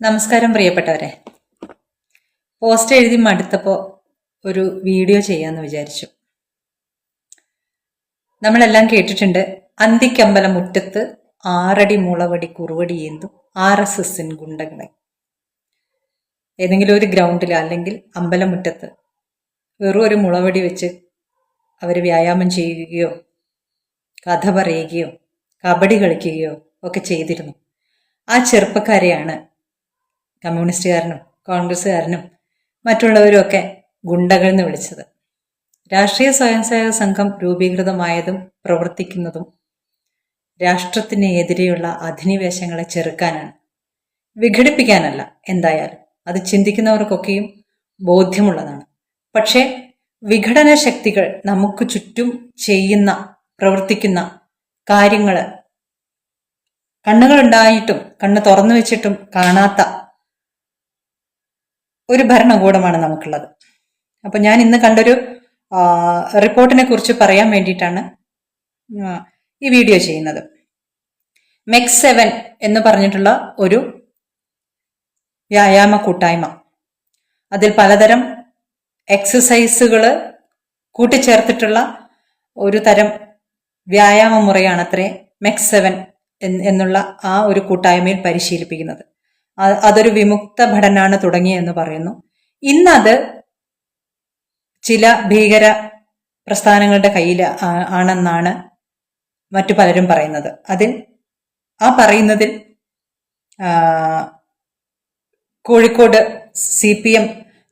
നമസ്കാരം പ്രിയപ്പെട്ടവരെ. പോസ്റ്റ് എഴുതി മടുത്തപ്പോൾ ഒരു വീഡിയോ ചെയ്യാമെന്ന് വിചാരിച്ചു. നമ്മളെല്ലാം കേട്ടിട്ടുണ്ട്, അന്തിക്കമ്പലം മുറ്റത്ത് 6 അടി മുളവടി കുറുവടി ഏന്തും RSSൻ ഗുണ്ടകളെ. ഏതെങ്കിലും ഒരു ഗ്രൗണ്ടിൽ അല്ലെങ്കിൽ അമ്പലമുറ്റത്ത് വെറും ഒരു മുളവടി വെച്ച് അവർ വ്യായാമം ചെയ്യുകയോ കഥ പറയുകയോ കബഡി കളിക്കുകയോ ഒക്കെ ചെയ്തിരുന്നു. ആ ചെറുപ്പക്കാരെയാണ് കമ്മ്യൂണിസ്റ്റുകാരനും കോൺഗ്രസ്സുകാരനും മറ്റുള്ളവരും ഒക്കെ ഗുണ്ടകൾ എന്ന് വിളിച്ചത്. രാഷ്ട്രീയ സ്വയംസേവക സംഘം രൂപീകൃതമായതും പ്രവർത്തിക്കുന്നതും രാഷ്ട്രത്തിനെതിരെയുള്ള അധിനിവേശങ്ങളെ ചെറുക്കാനാണ്, വിഘടിപ്പിക്കാനല്ല. എന്തായാലും അത് ചിന്തിക്കുന്നവർക്കൊക്കെയും ബോധ്യമുള്ളതാണ്. പക്ഷേ വിഘടന ശക്തികൾ നമുക്ക് ചുറ്റും ചെയ്യുന്ന പ്രവർത്തിക്കുന്ന കാര്യങ്ങൾ കണ്ണുകളുണ്ടായിട്ടും കണ്ണ് തുറന്നു വെച്ചിട്ടും കാണാത്ത ഒരു ഭരണകൂടമാണ് നമുക്കുള്ളത്. അപ്പൊ ഞാൻ ഇന്ന് കണ്ടൊരു റിപ്പോർട്ടിനെ കുറിച്ച് പറയാൻ വേണ്ടിയിട്ടാണ് ഈ വീഡിയോ ചെയ്യുന്നത്. മെക്സ് 7 എന്ന് പറഞ്ഞിട്ടുള്ള ഒരു വ്യായാമ കൂട്ടായ്മ, അതിൽ പലതരം എക്സസൈസുകൾ കൂട്ടിച്ചേർത്തിട്ടുള്ള ഒരു തരം വ്യായാമ മുറയാണ് അത്രേ മെക്സ് 7 എന്നുള്ള ആ ഒരു കൂട്ടായ്മയിൽ പരിശീലിപ്പിക്കുന്നത്. അതൊരു വിമുക്ത ഭടനാണ് തുടങ്ങിയെന്ന് പറയുന്നു. ഇന്നത് ചില ഭീകര പ്രസ്ഥാനങ്ങളുടെ കയ്യിൽ ആണെന്നാണ് മറ്റു പലരും പറയുന്നത്. പറയുന്നതിൽ കോഴിക്കോട് CPM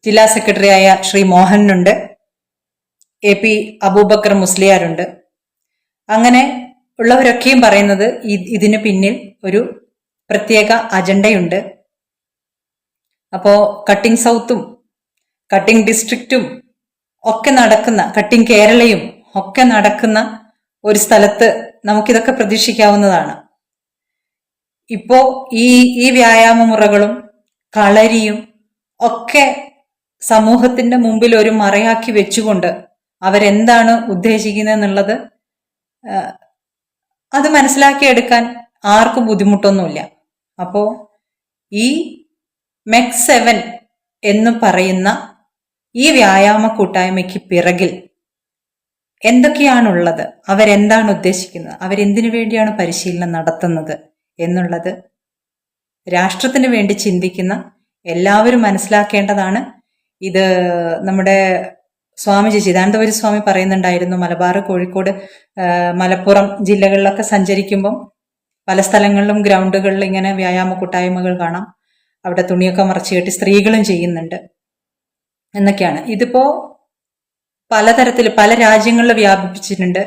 ജില്ലാ സെക്രട്ടറിയായ ശ്രീ മോഹനുണ്ട്, AP അബൂബക്കർ മുസ്ലിയാരുണ്ട്. അങ്ങനെ ഉള്ളവരൊക്കെയും പറയുന്നത് ഇതിനു പിന്നിൽ ഒരു പ്രത്യേക അജണ്ടയുണ്ട്. അപ്പോ കട്ടിംഗ് സൗത്തും കട്ടിംഗ് ഡിസ്ട്രിക്റ്റും ഒക്കെ നടക്കുന്ന, കട്ടിംഗ് കേരളയും ഒക്കെ നടക്കുന്ന ഒരു സ്ഥലത്ത് നമുക്കിതൊക്കെ പ്രതീക്ഷിക്കാവുന്നതാണ്. ഇപ്പോ ഈ വ്യായാമ മുറകളും കളരിയും ഒക്കെ സമൂഹത്തിന്റെ മുമ്പിൽ ഒരു മറയാക്കി വെച്ചുകൊണ്ട് അവരെന്താണ് ഉദ്ദേശിക്കുന്നത് എന്നുള്ളത് അത് മനസ്സിലാക്കിയെടുക്കാൻ ആർക്കും ബുദ്ധിമുട്ടൊന്നുമില്ല. അപ്പോ ഈ മെക്സ് 7 എന്ന് പറയുന്ന ഈ വ്യായാമ കൂട്ടായ്മയ്ക്ക് പിറകിൽ എന്തൊക്കെയാണുള്ളത്, അവരെന്താണ് ഉദ്ദേശിക്കുന്നത്, അവരെന്തിനു വേണ്ടിയാണ് പരിശീലനം നടത്തുന്നത് എന്നുള്ളത് രാഷ്ട്രത്തിന് വേണ്ടി ചിന്തിക്കുന്ന എല്ലാവരും മനസ്സിലാക്കേണ്ടതാണ്. ഇത് നമ്മുടെ സ്വാമിജി ചിദാനന്ദപുരി സ്വാമി പറയുന്നുണ്ടായിരുന്നു, മലബാർ, കോഴിക്കോട്, മലപ്പുറം ജില്ലകളിലൊക്കെ സഞ്ചരിക്കുമ്പം പല സ്ഥലങ്ങളിലും ഗ്രൗണ്ടുകളിൽ ഇങ്ങനെ വ്യായാമ കൂട്ടായ്മകൾ കാണാം. അവിടെ തുണിയൊക്കെ മറച്ചു കെട്ടി സ്ത്രീകളും ചെയ്യുന്നുണ്ട് എന്നൊക്കെയാണ്. ഇതിപ്പോ പലതരത്തിൽ പല രാജ്യങ്ങളിൽ വ്യാപിപ്പിച്ചിട്ടുണ്ട്.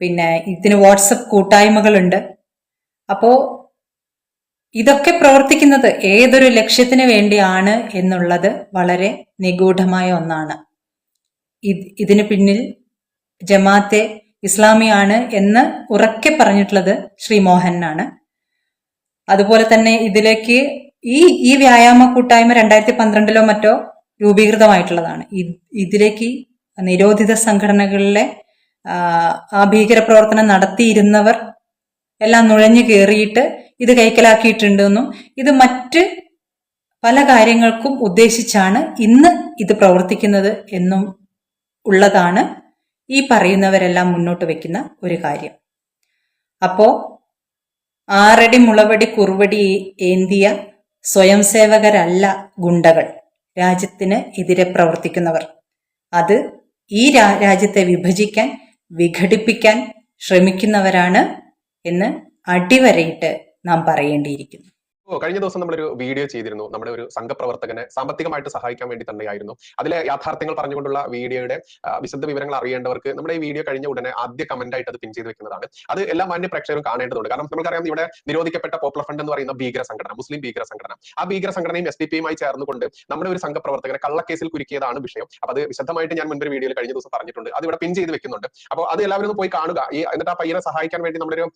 പിന്നെ ഇതിന് വാട്സപ്പ് കൂട്ടായ്മകളുണ്ട്. അപ്പോ ഇതൊക്കെ പ്രവർത്തിക്കുന്നത് ഏതൊരു ലക്ഷ്യത്തിന് വേണ്ടിയാണ് എന്നുള്ളത് വളരെ നിഗൂഢമായ ഒന്നാണ്. ഇതിന് പിന്നിൽ ജമാഅത്തെ ഇസ്ലാമിയാണ് എന്ന് ഉറക്കെ പറഞ്ഞിട്ടുള്ളത് ശ്രീ മോഹനാണ്. അതുപോലെ തന്നെ ഇതിലേക്ക് ഈ വ്യായാമ കൂട്ടായ്മ 2012 മറ്റോ രൂപീകൃതമായിട്ടുള്ളതാണ്. ഇതിലേക്ക് നിരോധിത സംഘടനകളിലെ ആ ഭീകര പ്രവർത്തനം നടത്തിയിരുന്നവർ എല്ലാം നുഴഞ്ഞു കയറിയിട്ട് ഇത് കൈക്കലാക്കിയിട്ടുണ്ടെന്നും ഇത് മറ്റ് പല കാര്യങ്ങൾക്കും ഉദ്ദേശിച്ചാണ് ഇന്ന് ഇത് പ്രവർത്തിക്കുന്നത് എന്നും ഉള്ളതാണ് ഈ പറയുന്നവരെല്ലാം മുന്നോട്ട് വെക്കുന്ന ഒരു കാര്യം. അപ്പോ 6 അടി മുളവടി കുറുവടി ഏന്തിയ സ്വയംസേവകരല്ല ഗുണ്ടകൾ, രാജ്യത്തിന് എതിരെ പ്രവർത്തിക്കുന്നവർ. അത് ഈ രാജ്യത്തെ വിഭജിക്കാൻ, വിഘടിപ്പിക്കാൻ ശ്രമിക്കുന്നവരാണ് എന്ന് അടിവരയിട്ട് നാം പറയേണ്ടിയിരിക്കുന്നു. കഴിഞ്ഞ ദിവസം നമ്മളൊരു വീഡിയോ ചെയ്തിരുന്നു. നമ്മുടെ ഒരു സംഘപ്രവർത്തകനെ സാമ്പത്തികമായിട്ട് സഹായിക്കാൻ വേണ്ടി തന്നെയായിരുന്നു. അതിലെ യാഥാർത്ഥ്യങ്ങൾ പറഞ്ഞുകൊണ്ടുള്ള വീഡിയോയുടെ വിശദ വിവരങ്ങൾ അറിയേണ്ടവർക്ക് നമ്മുടെ ഈ വീഡിയോ കഴിഞ്ഞ ഉടനെ ആദ്യ കമന്റ് ആയിട്ട് അത് പിൻ ചെയ്ത് വെക്കുന്നതാണ്. അത് എല്ലാ മാന്യ പ്രേക്ഷകരും കാണേണ്ടതുണ്ട്. കാരണം നമുക്കറിയാം, ഇവിടെ നിരോധിക്കപ്പെട്ട പോപ്പുലർ ഫ്രണ്ട് എന്ന് പറയുന്ന ഭീകര സംഘടന, മുസ്ലിം ഭീകര സംഘടന, ആ ഭീകര സംഘടനയും SDP-യുമായി ചേർന്നുകൊണ്ട് നമ്മുടെ ഒരു സംഘപ്രവർത്തകനെ കള്ളക്കേസിൽ കുരുക്കിയതാണ് വിഷയം. അപ്പൊ അത് വിശദമായിട്ട് ഞാൻ മുൻപൊരു വീഡിയോയിൽ കഴിഞ്ഞ ദിവസം പറഞ്ഞിട്ടുണ്ട്. അത് ഇവിടെ പിൻ ചെയ്ത് വെക്കുന്നുണ്ട്. അപ്പോൾ അത് എല്ലാവരും ഒന്ന് പോയി കാണുക. എന്നിട്ട് ആ പയ്യനെ സഹായിക്കാൻ വേണ്ടി നമ്മളൊരു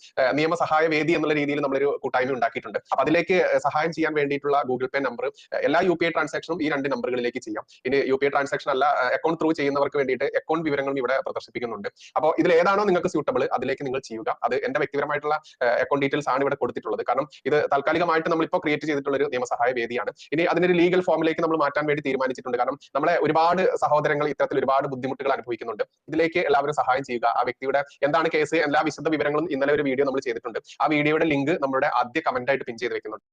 നിയമസഹായ വേദി എന്നുള്ള രീതിയിൽ നമ്മളൊരു കൂട്ടായ്മ ഉണ്ടാക്കിയിട്ടുണ്ട്. അപ്പൊ അതിലേക്ക് എനിക്ക് സഹായം ചെയ്യാൻ വേണ്ടിയിട്ടുള്ള ഗൂഗിൾ പേ നമ്പർ എല്ലാ UPI ട്രാൻസാക്ഷനും ഈ 2 നമ്പറുകളിലേക്ക് ചെയ്യാം. ഇനി UPI ട്രാൻസാക്ഷൻ അല്ല അക്കൗണ്ട് ത്രൂ ചെയ്യുന്നവർക്ക് വേണ്ടിയിട്ട് അക്കൗണ്ട് വിവരങ്ങളും ഇവിടെ പ്രദർശിപ്പിക്കുന്നുണ്ട്. അപ്പോൾ ഇതിൽ ഏതാണോ നിങ്ങൾക്ക് സ്യൂട്ടബിൾ അതിലേക്ക് നിങ്ങൾ ചെയ്യുക. അത് എന്റെ വ്യക്തിപരമായിട്ടുള്ള അക്കൗണ്ട് ഡീറ്റെയിൽസ് ആണ് ഇവിടെ കൊടുത്തിട്ടുള്ളത്. കാരണം ഇത് താൽക്കാലികമായിട്ട് നമ്മളിപ്പോൾ ക്രിയേറ്റ് ചെയ്തിട്ടുള്ള ഒരു നിയമസഹായ വേദിയാണ്. ഇനി അതിനൊരു ലീഗൽ ഫോമിലേക്ക് നമ്മൾ മാറ്റാൻ വേണ്ടി തീരുമാനിച്ചിട്ടുണ്ട്. കാരണം നമ്മളെ ഒരുപാട് സഹോദരങ്ങൾ ഇത്തരത്തിൽ ഒരുപാട് ബുദ്ധിമുട്ടുകൾ അനുഭവിക്കുന്നുണ്ട്. ഇതിലേക്ക് എല്ലാവരും സഹായം ചെയ്യുക. ആ വ്യക്തിയുടെ എന്താണ് കേസ്, എല്ലാ വിശദ വിവരങ്ങളും ഇന്നലെ ഒരു വീഡിയോ നമ്മൾ ചെയ്തിട്ടുണ്ട്. ആ വീഡിയോയുടെ ലിങ്ക് നമ്മുടെ ആദ്യ കമന്റ് ആയിട്ട് പിൻ ചെയ്ത് വെക്കുന്നുണ്ട്.